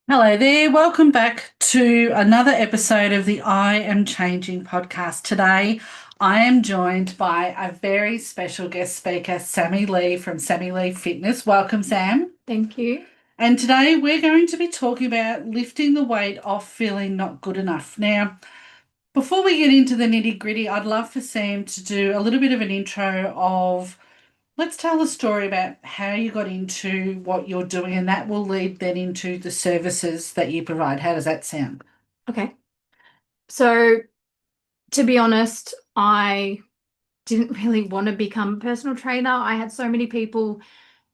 Hello there. Welcome back to another episode of the I Am Changing podcast. Today, I am joined by a very special guest speaker, Sammy Lee from Sammy Lee Fitness. Welcome, Sam. Thank you. And today we're going to be talking about lifting the weight off feeling not good enough. Now, before we get into the nitty gritty, I'd love for Sam to do a little bit of an intro of let's tell the story about how you got into what you're doing, and that will lead then into the services that you provide. How does that sound? Okay. So, to be honest, I didn't really want to become a personal trainer. I had so many people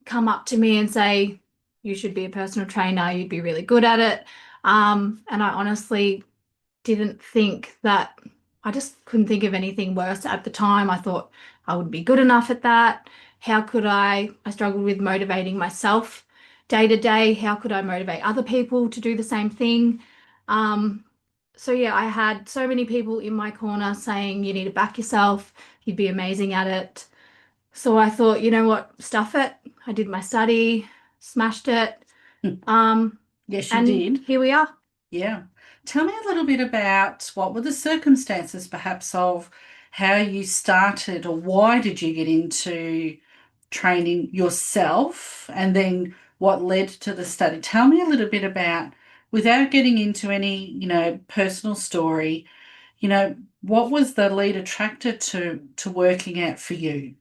come up to me and say, you should be a personal trainer, you'd be really good at it. And I honestly didn't think that, I just couldn't think of anything worse at the time. I thought I would be good enough at that. How could I struggled with motivating myself day to day. How could I motivate other people to do the same thing? Um, so yeah, I had so many people in my corner saying you need to back yourself, you'd be amazing at it. So I thought, you know what, stuff it. I did my study, smashed it, um, Yes, you and did. here we are. Yeah. Tell me a little bit about what were the circumstances, perhaps, of how you started or why did you get into training yourself and then what led to the study. Tell me a little bit about, without getting into any, personal story, what was the lead attractor to working out for you?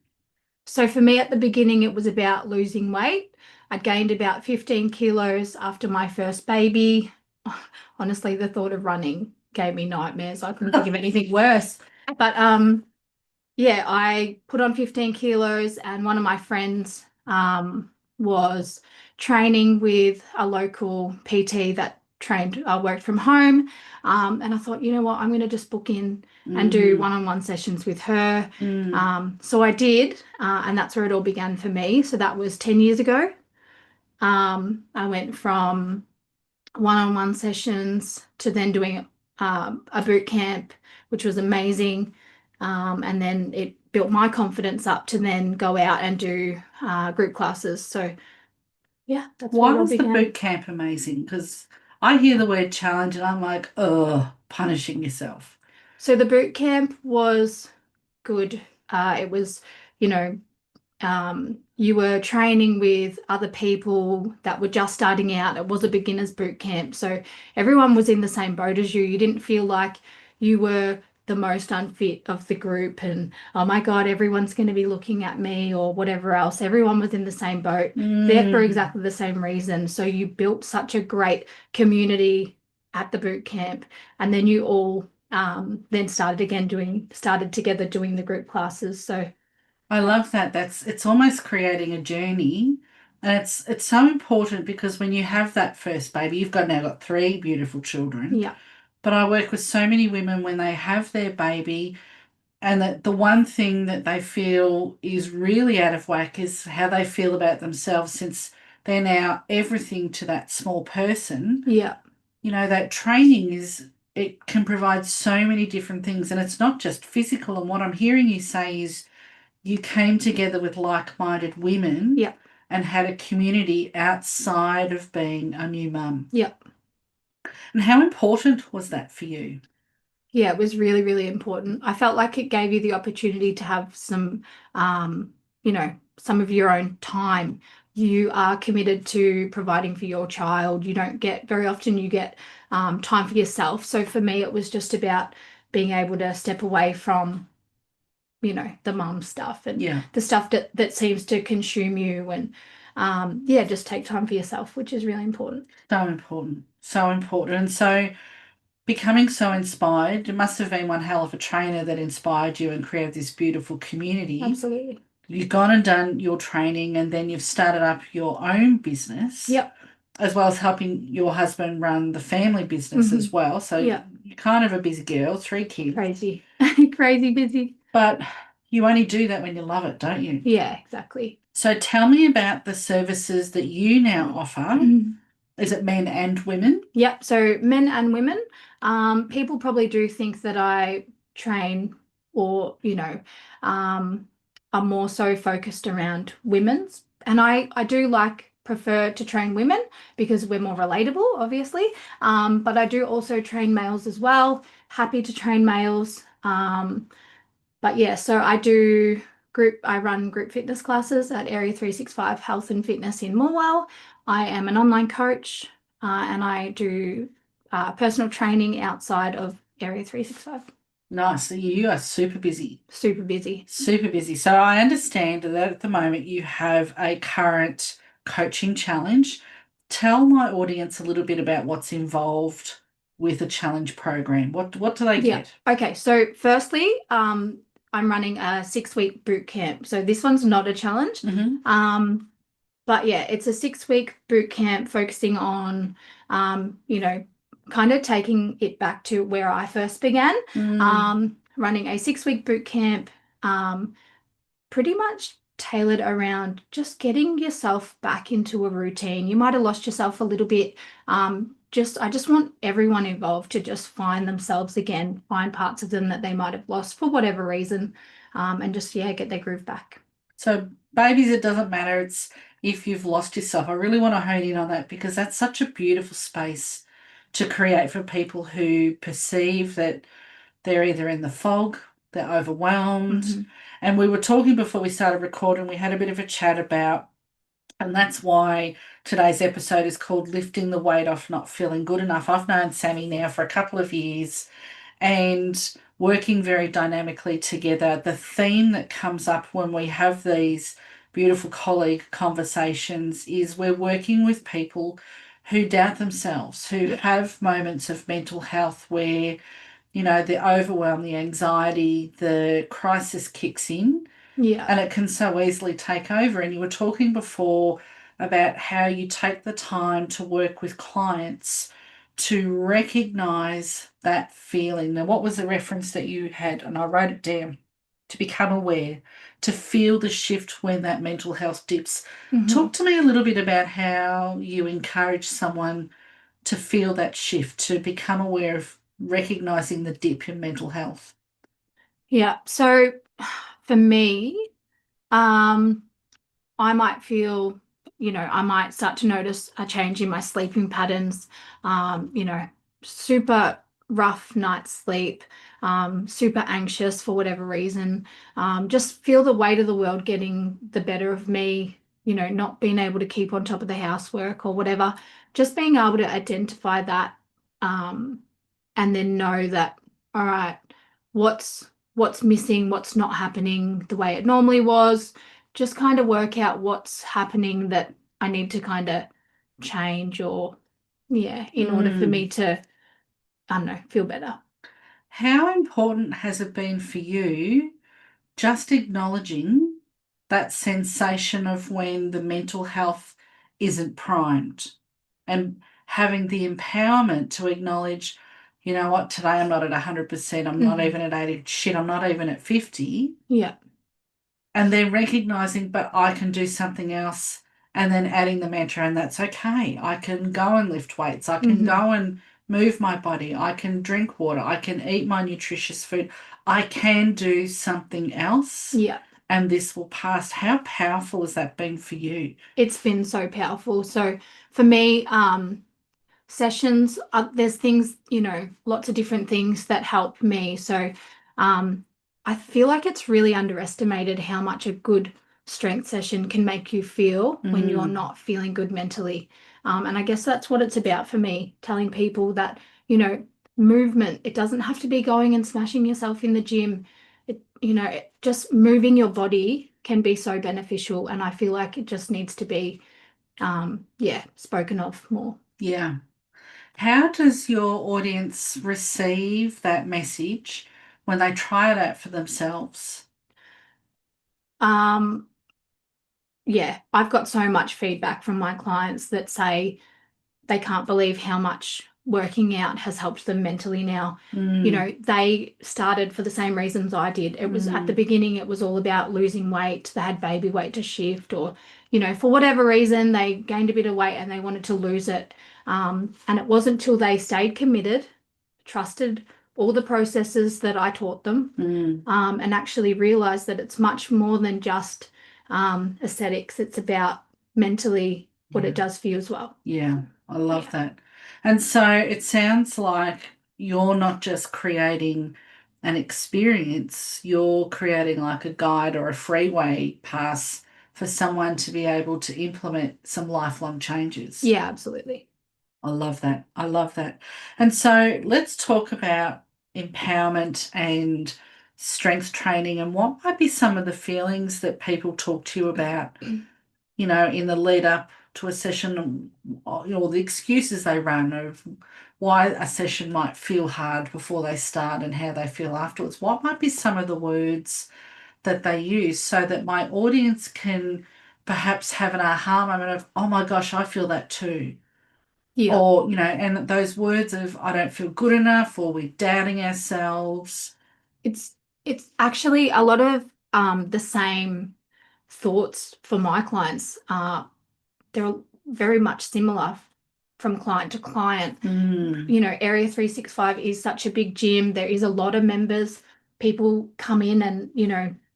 So for me at the beginning, it was about losing weight. I gained about 15 kilos after my first baby. Honestly, the thought of running gave me nightmares. I couldn't think of anything worse. But yeah, I put on 15 kilos, and one of my friends was training with a local PT that trained, worked from home. And I thought, you know what, I'm going to just book in and do Mm, one-on-one sessions with her. mm. So I did, and that's where it all began for me. So that was 10 years ago. I went from one-on-one sessions to then doing a boot camp, which was amazing. And then it built my confidence up to then go out and do group classes. So yeah, that's where Why it all was the began. boot camp amazing? Because I hear the word challenge and I'm like, oh, punishing yourself. So the boot camp was good. It was, you know, you were training with other people that were just starting out. It was a beginner's boot camp. So everyone was in the same boat as you. You didn't feel like you were the most unfit of the group and, oh my God, everyone's going to be looking at me or whatever else. Everyone was in the same boat, there for Mm. exactly the same reason. So you built such a great community at the boot camp. And then you all then started together doing the group classes. So I love that. It's almost creating a journey. And it's so important because when you have that first baby, you've got three beautiful children. yeah, But I work with so many women when they have their baby, and that the one thing that they feel is really out of whack is how they feel about themselves since they're now everything to that small person. yeah. That training it can provide so many different things, and it's not just physical. And what I'm hearing you say is you came together with like-minded women Yeah. and had a community outside of being a new mum. Yeah. And how important was that for you? Yeah, it was really, really important. I felt like it gave you the opportunity to have some, some of your own time. You are committed to providing for your child. You don't get very often you get time for yourself. So for me, it was just about being able to step away from, the mum stuff and Yeah, the stuff that seems to consume you and yeah, just take time for yourself, which is really important. so important. So important. And so becoming so inspired, it must have been one hell of a trainer that inspired you and created this beautiful community. Absolutely. You've gone and done your training and then you've started up your own business Yep. as well as helping your husband run the family business Hmm. as well. So Yeah. you're kind of a busy girl, three kids. Crazy. Crazy busy. But you only do that when you love it, don't you? Yeah, exactly. So tell me about the services that you now offer. Is it men and women? Yep. So men and women. People probably do think that I train or, um, are more so focused around women's. And I do like prefer to train women because we're more relatable, obviously. But I do also train males as well. Happy to train males. But yeah, so I run group fitness classes at Area 365 Health and Fitness in Morwell. I am an online coach, and I do personal training outside of Area 365. Nice. So you are super busy. Super busy. Super busy. So I understand that at the moment you have a current coaching challenge. Tell my audience a little bit about what's involved with a challenge program. What do they Yeah. get? Okay. So firstly, I'm running a 6 week boot camp. So this one's not a challenge. Mm-hmm. But yeah, it's a 6 week boot camp focusing on, you know, kind of taking it back to where I first began. Mm. Running a 6 week boot camp, um, pretty much tailored around just getting yourself back into a routine. You might have lost yourself a little bit. I just want everyone involved to just find themselves again, find parts of them that they might have lost for whatever reason, and just yeah, get their groove back. So babies, it doesn't matter. It's if you've lost yourself. I really want to hone in on that because that's such a beautiful space to create for people who perceive that they're either in the fog, they're overwhelmed. Hmm. And we were talking before we started recording, we had a bit of a chat about, and that's why today's episode is called Lifting the Weight Off Not Feeling Good Enough. I've known Sammy now for a couple of years and working very dynamically together. The theme that comes up when we have these beautiful colleague conversations is we're working with people who doubt themselves, who Yeah, have moments of mental health where the overwhelm, the anxiety, the crisis kicks in yeah, and it can so easily take over. And you were talking before about how you take the time to work with clients to recognize that feeling. Now, what was the reference that you had? And I wrote it down to become aware, to feel the shift when that mental health dips. hmm Talk to me a little bit about how you encourage someone to feel that shift, to become aware of recognizing the dip in mental health. yeah. So for me, um, I might feel, I might start to notice a change in my sleeping patterns, you know, super rough night's sleep, super anxious for whatever reason, just feel the weight of the world getting the better of me, not being able to keep on top of the housework or whatever, just being able to identify that, um, and then know that, all right, what's missing, what's not happening the way it normally was, just kind of work out what's happening that I need to kind of change or yeah, in order for Mm. me to, I don't know, feel better. How important has it been for you just acknowledging that sensation of when the mental health isn't primed and having the empowerment to acknowledge, you know what, today I'm not at 100%, I'm not Hmm. even at 80, shit, I'm not even at 50. Yeah. And then recognizing, but I can do something else. And then adding the mantra, and that's okay. I can go and lift weights. I can Hmm. go and move my body. I can drink water. I can eat my nutritious food. I can do something else. Yeah. And this will pass. How powerful has that been for you? It's been so powerful. So for me, sessions, there's things, lots of different things that help me. So um, I feel like it's really underestimated how much a good strength session can make you feel when you're Mm, not feeling good mentally. And I guess that's what it's about for me, telling people that, movement, it doesn't have to be going and smashing yourself in the gym. Just moving your body can be so beneficial. And I feel like it just needs to be, yeah, spoken of more. yeah. How does your audience receive that message when they try it out for themselves? Um, yeah, I've got so much feedback from my clients that say they can't believe how much working out has helped them mentally now. Mm, They started for the same reasons I did. It was at the mm, beginning, it was all about losing weight. They had baby weight to shift, or, for whatever reason, they gained a bit of weight and they wanted to lose it. And it wasn't till they stayed committed, trusted all the processes that I taught them, mm. and actually realized that it's much more than just aesthetics. It's about mentally. what Yeah. it does for you as well. Yeah. I love Yeah. that. And so it sounds like you're not just creating an experience, you're creating like a guide or a freeway pass for someone to be able to implement some lifelong changes. Yeah, absolutely. I love that. I love that. And so let's talk about empowerment and strength training and what might be some of the feelings that people talk to you about, in the lead up to a session, or the excuses they run of why a session might feel hard before they start and how they feel afterwards. What might be some of the words that they use so that my audience can perhaps have an aha moment of, oh my gosh, I feel that too. Yeah. Or, and those words of, I don't feel good enough, or we're doubting ourselves. It's it's actually a lot of the same thoughts for my clients. They're very much similar from client to client. Mm, Area 365 is such a big gym. There is a lot of members. People come in and,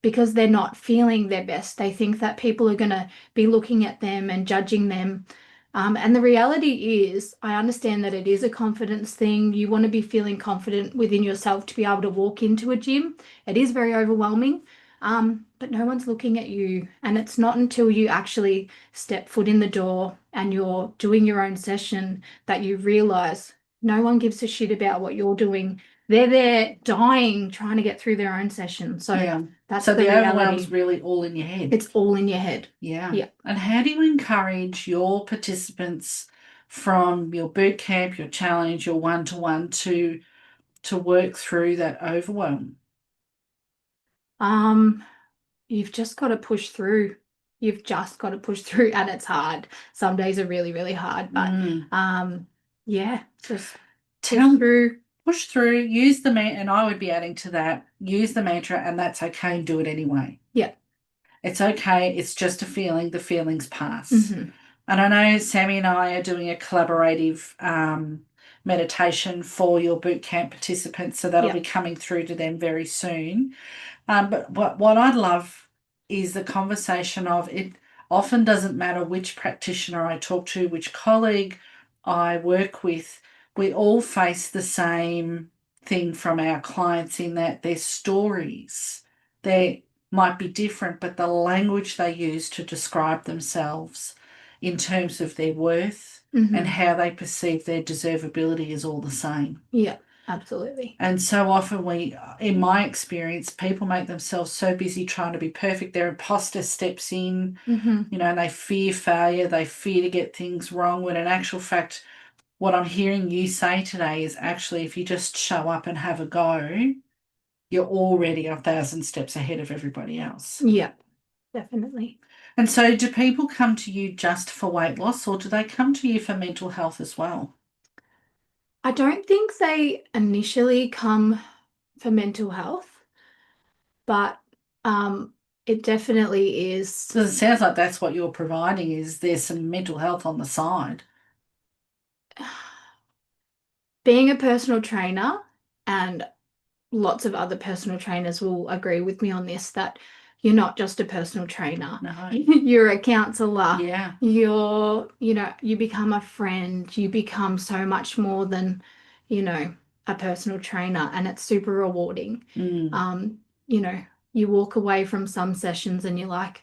because they're not feeling their best, they think that people are going to be looking at them and judging them. And the reality is, I understand that it is a confidence thing. You want to be feeling confident within yourself to be able to walk into a gym. It is very overwhelming, but no one's looking at you. And it's not until you actually step foot in the door and you're doing your own session that you realize no one gives a shit about what you're doing. They're there dying trying to get through their own session. So yeah. that's So the the overwhelm's reality. really all in your head. It's all in your head. Yeah. Yeah. And how do you encourage your participants from your boot camp, your challenge, your one-to-one to work through that overwhelm? Um, you've just got to push through. You've just got to push through, and it's hard. Some days are really, really hard, but Mm. yeah, just push Tell through. Push through, use the man, and I would be adding to that, use the mantra, and that's okay, and do it anyway. Yeah. It's okay, it's just a feeling, the feelings pass. Hmm. And I know Sammy and I are doing a collaborative meditation for your boot camp participants, so that'll Yeah. be coming through to them very soon. But what I'd love is the conversation of it often doesn't matter which practitioner I talk to, which colleague I work with, we all face the same thing from our clients in that their stories, they might be different, but the language they use to describe themselves in terms of their worth and Hmm. how they perceive their deservability is all the same. Yeah, absolutely. And so often in my experience, people make themselves so busy trying to be perfect. Their imposter steps in, Hmm. and they fear failure. They fear to get things wrong. When in actual fact, what I'm hearing you say today is actually if you just show up and have a go, you're already 1,000 steps ahead of everybody else. Yeah, definitely. And so do people come to you just for weight loss or do they come to you for mental health as well? I don't think they initially come for mental health, but um, it definitely is. Because it sounds like that's what you're providing is there's some mental health on the side. Being a personal trainer, and lots of other personal trainers will agree with me on this, that you're not just a personal trainer. No. You're a counselor. Yeah. You become a friend. You become so much more than, you know, a personal trainer, and it's super rewarding. Mm. Um, you know, you walk away from some sessions and you're like,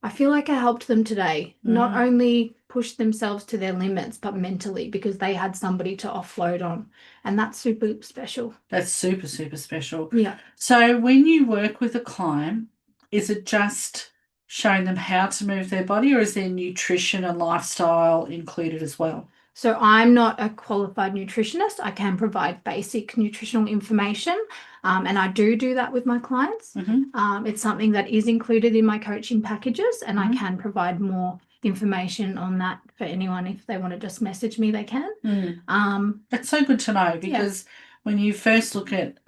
I feel like I helped them today. Not Mm. only push themselves to their limits, but mentally because they had somebody to offload on. And that's super special. That's super, super special. Yeah. So when you work with a client, is it just showing them how to move their body or is there nutrition and lifestyle included as well? So I'm not a qualified nutritionist. I can provide basic nutritional information, and I do that with my clients. Mm-hmm. It's something that is included in my coaching packages, and I Mm-hmm. can provide more information on that for anyone if they want to just message me, they can. Mm. Um, That's so good to know yeah. because when you first look at,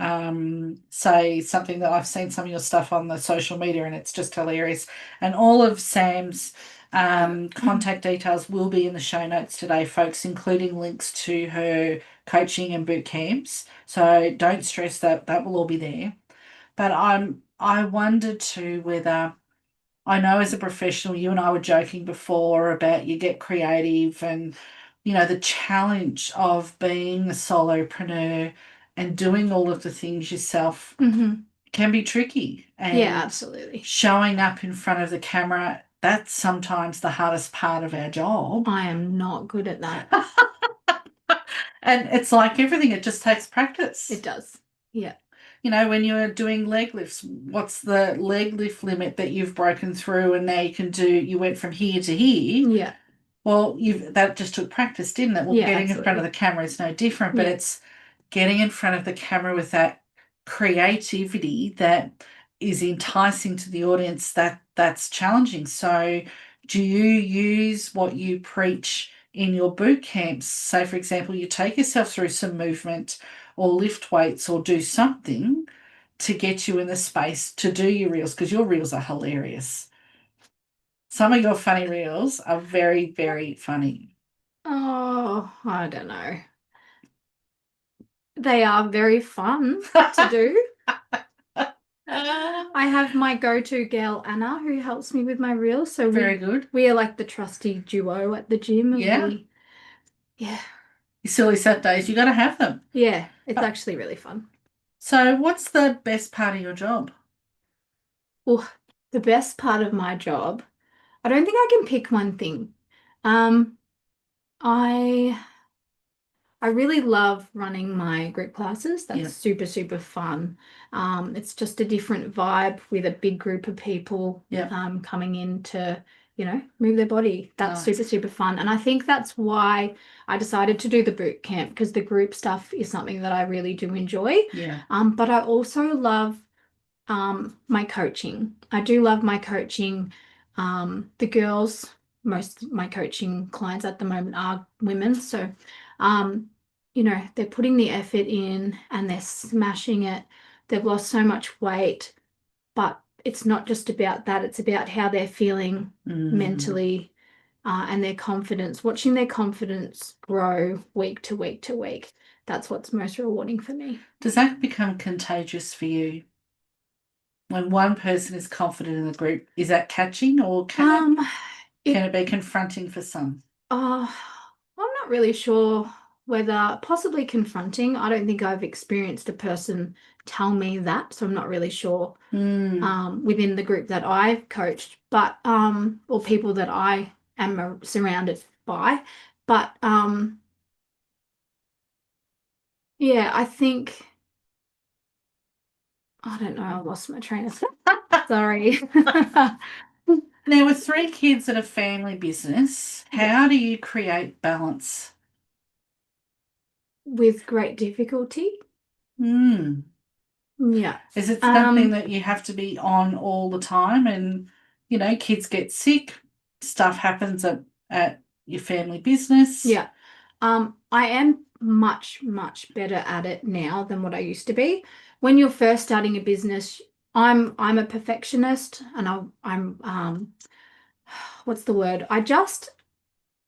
say, something that I've seen some of your stuff on the social media and it's just hilarious, and all of Sam's contact details will be in the show notes today, folks, including links to her coaching and boot camps. So don't stress that will all be there. But I wondered too whether I know as a professional, you and I were joking before about you get creative and, the challenge of being a solopreneur and doing all of the things yourself Hmm. can be tricky. Yeah, And absolutely. showing up in front of the camera, that's sometimes the hardest part of our job. I am not good at that. And it's like everything, it just takes It practice. does. Yeah. When you're doing leg lifts, what's the leg lift limit that you've broken through and now you went from here to here? Yeah. Well, that just took practice, didn't it? Well, Yeah, getting in front of the absolutely. camera is no different, but Yeah. it's getting in front of the camera with that creativity that is enticing to the audience that's challenging. So, do you use what you preach in your boot camps? Say, for example, you take yourself through some movement or lift weights or do something to get you in the space to do your reels because your reels are hilarious. Some of your funny reels are very, very funny. Oh, I don't know. They are very fun to do. I have my go-to girl, Anna, who helps me with my reels. So Very we good. we are like the trusty duo at the gym, and Yeah. yeah, Your silly Saturdays, you got to have them. yeah, it's Uh, actually really fun. So, what's the best part of your job? Well, the best part of my job, I don't think I can pick one thing. Um, I I really love running my group classes. That's Yeah. super, super fun. It's just a different vibe with a big group of people Yeah. coming in to, move their body. That's super, Nice. super fun. And I think that's why I decided to do the boot camp because the group stuff is something that I really do enjoy. Yeah. But I also love my coaching. I do love my coaching. The girls, most of my coaching clients at the moment are women. So, um, they're putting the effort in and they're smashing it. They've lost so much weight, but it's not just about that. It's about how they're feeling Mm. mentally, and their confidence, watching their confidence grow week to week to week. That's what's most rewarding for me. Does that become contagious for you? When one person is confident in the group, is that catching or can it Um, can it it be confronting for some? Uh, I'm not really sure whether possibly confronting. I don't think I've experienced a person tell me that, so I'm not really sure Mm. within the group that I've coached, but or people that I am surrounded by. But yeah, I think I don't know. I lost my train of thought. Sorry. Now, with three kids and a family business, Yeah, how do you create balance? with great difficulty. Mm. Yeah. Is it something Um, that you have to be on all the time? And, kids get sick, stuff happens at your family business. Yeah. I am much, much better at it now than what I used to be. When you're first starting a business, I'm a perfectionist and I'm what's the word? I just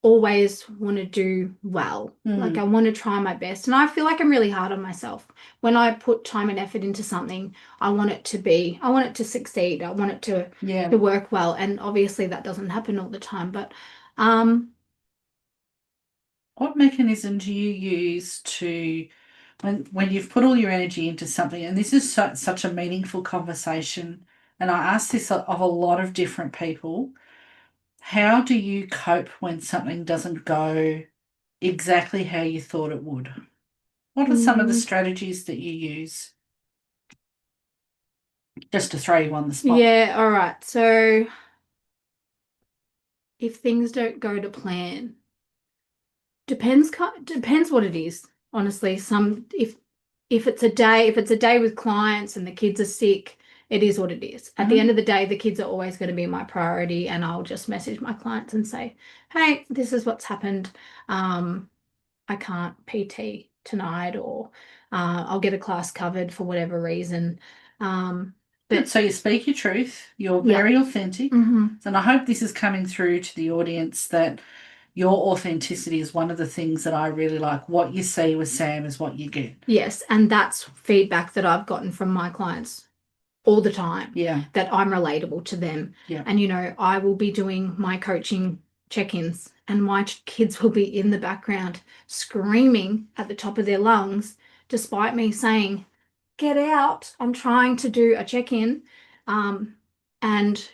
always want to do well. Like I Mm. want to try my best. And I feel like I'm really hard on myself. When I put time and effort into something, I want it to succeed. I want it Yeah. to work well. And obviously that doesn't happen all the time. But um What mechanism do you use to when you've put all your energy into something, and this is such a meaningful conversation, and I ask this of a lot of different people, how do you cope when something doesn't go exactly how you thought it would? What are some of the mm, strategies that you use? Just to throw you on the spot. yeah, all right. So if things don't go to plan, depends what it is. Honestly, some if it's a day with clients and the kids are sick, it is what it is. At the end Hmm. of the day, the kids are always going to be my priority, and I'll just message my clients and say, "Hey, this is what's happened. Um, I can't PT tonight, or I'll get a class covered for whatever reason." Um, Good. but So you speak your truth. You're yeah. very authentic. Hmm. And I hope this is coming through to the audience that your authenticity is one of the things that I really like. What you see with Sam is what you get. Yes, and that's feedback that I've gotten from my clients all the time, Yeah. that I'm relatable to them. Yeah. And, I will be doing my coaching check-ins and my kids will be in the background screaming at the top of their lungs, despite me saying, get out, I'm trying to do a check-in. Um, and,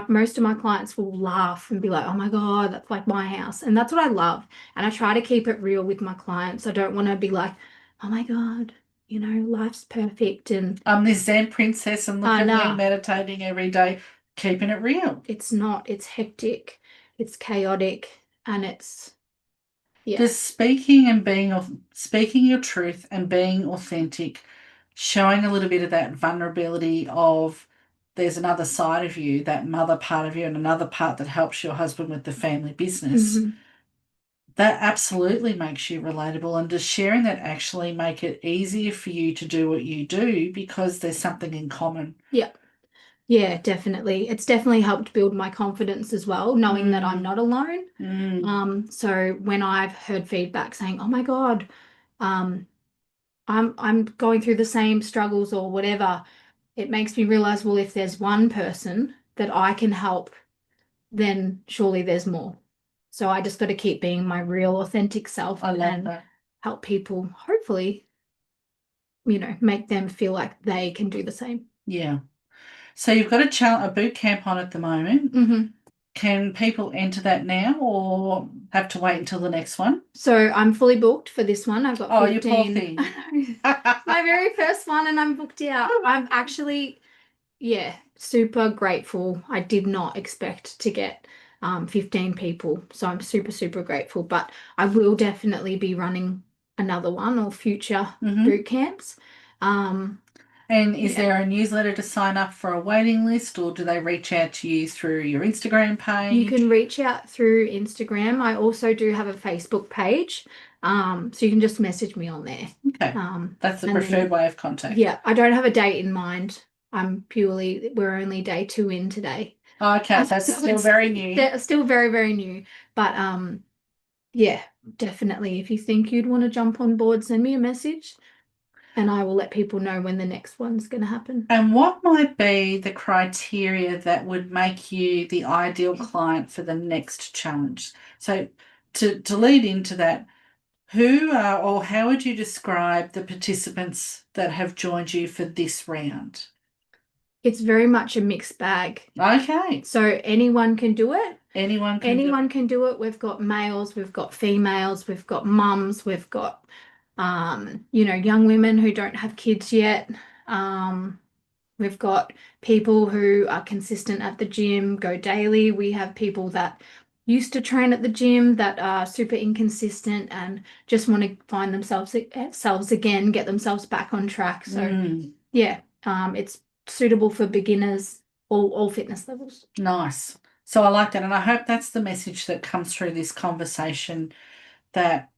most of my clients will laugh and be like, oh my God, that's like my house. And that's what I love. And I try to keep it real with my clients. I don't want to be like, oh my God, life's perfect. And I'm this Zen princess and look at me nah, meditating every day, keeping it real. it's not. It's hectic, it's chaotic, and yeah. Does speaking your truth and being authentic, showing a little bit of that vulnerability of there's another side of you, that mother part of you, and another part that helps your husband with the family business, Mhm. that absolutely makes you relatable. And does sharing that actually make it easier for you to do what you do because there's something in common? Yeah. Yeah, definitely. It's definitely helped build my confidence as well, knowing that I'm Mm, not alone. mm. So when I've heard feedback saying, "Oh my God, um, I'm going through the same struggles or whatever," it makes me realize, well, if there's one person that I can help, then surely there's more. So I just got to keep being my real, authentic self I love and that. help people, hopefully, make them feel like they can do the same. Yeah. So you've got a boot camp on at the moment. Hmm. Can people enter that now or have to wait until the next one? So I'm fully booked for this one. I've got Oh, you poor 15. I thing. know. It's my very first one and I'm booked out. I'm actually, yeah, super grateful. I did not expect to get 15 people. So I'm super, super grateful. But I will definitely be running another one or future Hmm. boot camps. Um, And is yeah. there a newsletter to sign up for a waiting list, or do they reach out to you through your Instagram You can page? reach out through Instagram. I also do have a Facebook page. So you can just message me on there. Okay, that's the And preferred then, way of contact. yeah, I don't have a date in mind. We're only day 2 in today. Okay, so it's So still very new. they're still very, very new. But yeah, definitely. If you think you'd want to jump on board, send me a message and I will let people know when the next one's going to happen. And what might be the criteria that would make you the ideal client for the next challenge? So to lead into that, who are or how would you describe the participants that have joined you for this round? It's very much a mixed bag. Okay, So anyone can do it. anyone can do Anyone it. can do it. We've got males, we've got females, we've got mums, we've got young women who don't have kids yet. Um, we've got people who are consistent at the gym, go daily. We have people that used to train at the gym that are super inconsistent and just want to find themselves again, get themselves back on track. So Mm, yeah, it's suitable for beginners, all fitness levels. nice. So I like that. And I hope that's the message that comes through this conversation that,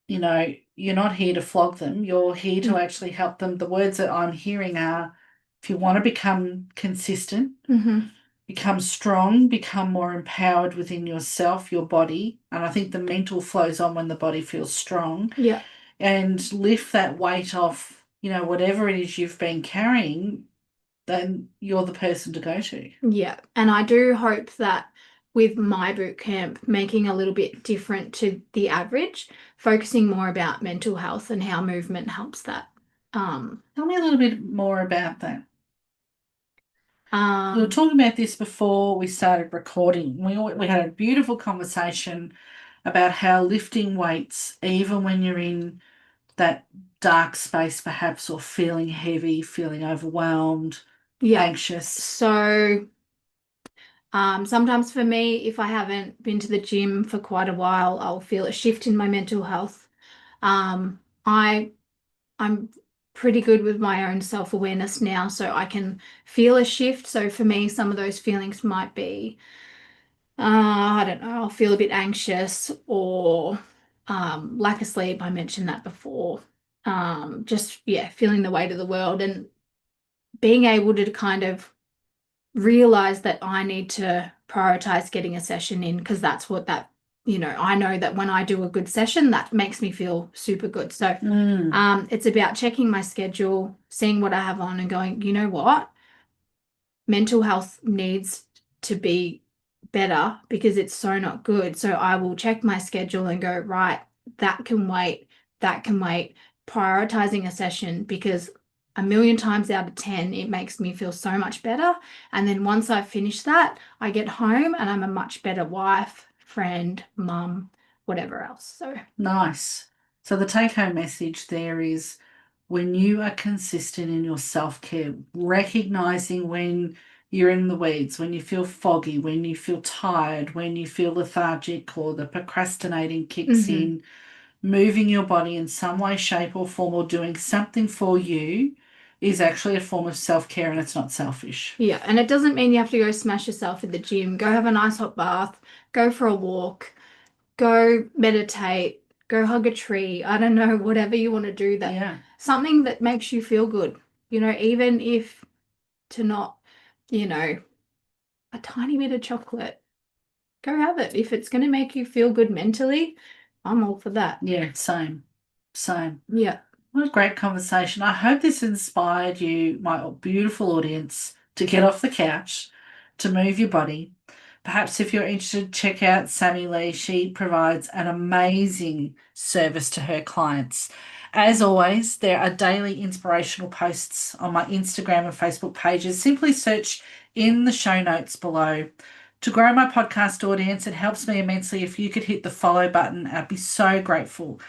you're not here to flog them. You're here to actually help them. The words that I'm hearing are if you want to become consistent, Mm-hmm. become strong, become more empowered within yourself, your body. And I think the mental flows on when the body feels strong Yeah. and lift that weight off, whatever it is you've been carrying, then you're the person to go to. Yeah, and I do hope that with my boot camp, making a little bit different to the average, focusing more about mental health and how movement helps that. Um, Tell me a little bit more about that. We were um, talking about this before we started recording. We had a beautiful conversation about how lifting weights, even when you're in that dark space, perhaps, or feeling heavy, feeling overwhelmed, yeah. anxious. So sometimes for me, if I haven't been to the gym for quite a while, I'll feel a shift in my mental health. Um, I I'm pretty good with my own self-awareness now, so I can feel a shift. So for me, some of those feelings might be I don't know, I'll feel a bit anxious or lack of sleep. I mentioned that before. Just, yeah, feeling the weight of the world and being able to kind of realize that I need to prioritize getting a session in because that's what I know that when I do a good session, that makes me feel super good. So Mm, it's about checking my schedule, seeing what I have on and going, you know what? mental health needs to be better because it's so not good. So I will check my schedule and go, right, that can wait, that can wait, prioritizing a session because a million times out of 10, it makes me feel so much better. And then once I finish that, I get home and I'm a much better wife, friend, mum, whatever else. So, Nice. So the take home message there is when you are consistent in your self care, recognizing when you're in the weeds, when you feel foggy, when you feel tired, when you feel lethargic or the procrastinating kicks mhm. in, moving your body in some way, shape, or form, or doing something for you is actually a form of self care and it's not selfish. Yeah, and it doesn't mean you have to go smash yourself at the gym. Go have a nice hot bath, go for a walk, go meditate, go hug a tree. I don't know, whatever you want to do that Yeah. something that makes you feel good. Even if to not, you know, a tiny bit of chocolate, go have it. If it's going to make you feel good mentally, I'm all for that. Yeah, same. Same. Yeah. What a great conversation. I hope this inspired you, my beautiful audience, to get off the couch, to move your body. Perhaps if you're interested, check out Sammy Lee. She provides an amazing service to her clients. As always, there are daily inspirational posts on my Instagram and Facebook pages. Simply search in the show notes below. To grow my podcast audience, it helps me immensely if you could hit the follow button. I'd be so grateful.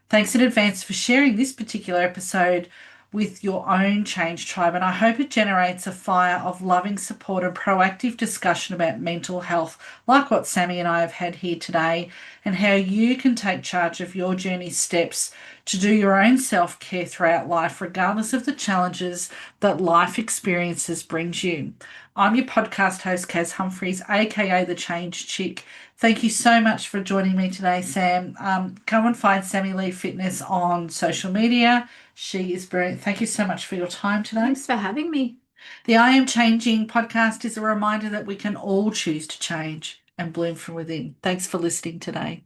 Thanks in advance for sharing this particular episode with your own change tribe, and I hope it generates a fire of loving support and proactive discussion about mental health, like what Sammy and I have had here today, and how you can take charge of your journey steps to do your own self care throughout life, regardless of the challenges that life experiences brings you. I'm your podcast host, Kaz Humphreys, aka the Change Chick. Thank you so much for joining me today, Sam. Come and find Sammy Lee Fitness on social media. She is brilliant. Thank you so much for your time today. Thanks for having me. The I Am Changing podcast is a reminder that we can all choose to change and bloom from within. Thanks for listening today.